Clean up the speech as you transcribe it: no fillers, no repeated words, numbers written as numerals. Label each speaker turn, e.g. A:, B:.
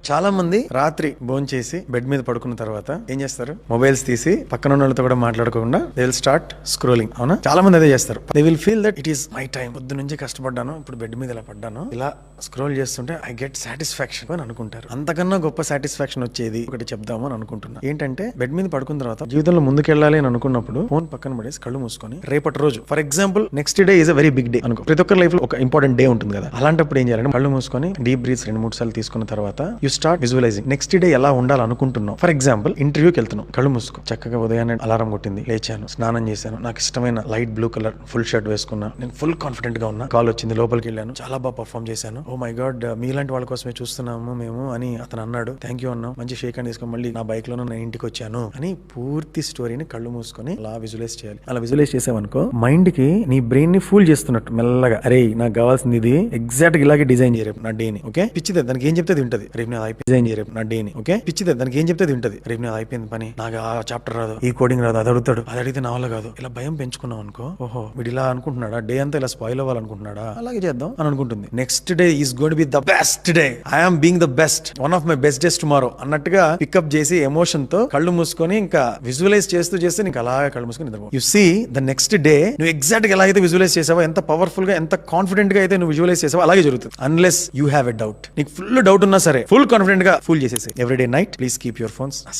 A: చాలా మంది రాత్రి భోంచేసి బెడ్ మీద పడుకున్న తర్వాత ఏం చేస్తారు? మొబైల్స్ తీసి పక్కన ఉన్న వాళ్ళతో కూడా మాట్లాడుకోకుండా దే విల్ స్టార్ట్ స్క్రోలింగ్. అవునా? చాలా మంది అదే చేస్తారు. They will feel that it is my time. పొద్దు నుంచి కష్టపడ్డాను, ఇప్పుడు బెడ్ మీద ఇలా పడ్డాను, ఇలా స్క్రోల్ చేస్తుంటే ఐ గెట్ సాటిస్ఫాక్షన్ అని అనుకుంటారు. అంతకన్నా గొప్ప సాటిస్ఫాక్షన్ వచ్చేది ఒకటి చెప్దాము అని అనుకుంటున్నా. ఏంటంటే బెడ్ మీద పడుకున్న తర్వాత జీవితంలో ముందుకెళ్ళాలి అని అనుకున్నప్పుడు ఫోన్ పక్కన పడేసి కళ్ళు మూసుకొని రేపటి రోజు, for example next day is a very big day అనుకో. ప్రతి ఒక్కరి లైఫ్ లో ఒక ఇంపార్టెంట్ డే ఉంటుంది కదా. అలాంటప్పుడు ఏం చేయాలంటే కళ్ళు మూసుకొని డీప్ బ్రీత్స్ 2-3 సార్లు తీసుకున్న తర్వాత you start visualising next day ఎలా ఉండాలనుకుంటున్నావు. ఫర్ ఎగ్జాంపుల్ ఇంటర్వ్యూకి వెళ్తున్నావు, కళ్ళు మూసుకో. చక్కగా ఉదయాన్నే అలారం కొట్టింది, లేచాను, స్నానం చేశాను, నాకు ఇష్టమైన light blue colour full shirt వేసుకున్నా, నేను ఫుల్ కాన్ఫిడెంట్ గా ఉన్నా, కాల్ వచ్చింది, లోపలికి వెళ్ళాను, చాలా బాగా పర్ఫామ్ చేశాను, ఓ మై గాడ్ మీలాంటి వాళ్ళ కోసమే చూస్తున్నాము మేము అని అతను అన్నాడు, థ్యాంక్ యూ అన్నాం, మంచి షేక్ అని తీసుకొని మళ్ళీ నా బైక్ లోనే నేను ఇంటికి వచ్చాను అని పూర్తి స్టోరీని కళ్ళు మూసుకొని అలా విజువలైజ్ చేయాలి. అలా విజువలైజ్ చేసావనుకో మైండ్ కి నీ బ్రెయిన్ ని ఫూల్ చేస్తున్నట్టు మెల్లగా, అరే నాకు కావాల్సింది ఇది, ఎగ్జాక్ట్ గా ఇలాగే డిజైన్ చేయరు నా డే ని. ఓకే, పిచ్చిదే, దానికి ఏం చెప్తే అది వింటది. రేపు నేను డిజైన్ చేయరు నా డే ని. ఓకే, పిచ్చిదే, దానికి ఏం చెప్తే అది వింటది. రేపు నేను అయిపోయింది పని, నాకు ఆ చాప్టర్ రాదు, ఈ కోడింగ్ రాదు, అది అడుగుతాడు, అది అడిగితే నా వల్ల కాదు. ఇలా భయం పెంచుకున్నావు అనుకో, ఓహో వీడు ఇలా అనుకుంటున్నాడా, డే అంతా ఇలా స్పాయిల్ అవ్వాలనుకుంటున్నాడా, అలాగే చేద్దాం అని అనుకుంటుంది. Next day is going to be the best day, I'm being the best, one of my best days tomorrow అన్నట్టుగా పికప్ చేసి ఎమోషన్ తో కళ్ళు మూసుకొని ఇంకా విజువలైజ్ చేస్తూ చేస్తే నీకు అలాగే కళ్ళు మూసుకొని నిద్రపో. You see the next day నువ్వు ఎగ్జాక్ట్ గా ఎలా అయితే విజువలైజ్ చేసావో, ఎంత పవర్ఫుల్ గా ఎంత కాన్ఫిడెంట్ గా అయితే నువ్వు విజువలైజ్ చేసావో అలాగే జరుగుతుంది. Unless you have a doubt, నీకు ఫుల్ డౌట్ ఉన్నా సరే ఫుల్ కాన్ఫిడెంట్ గా ఫుల్ చేసేసి everyday night please keep your phones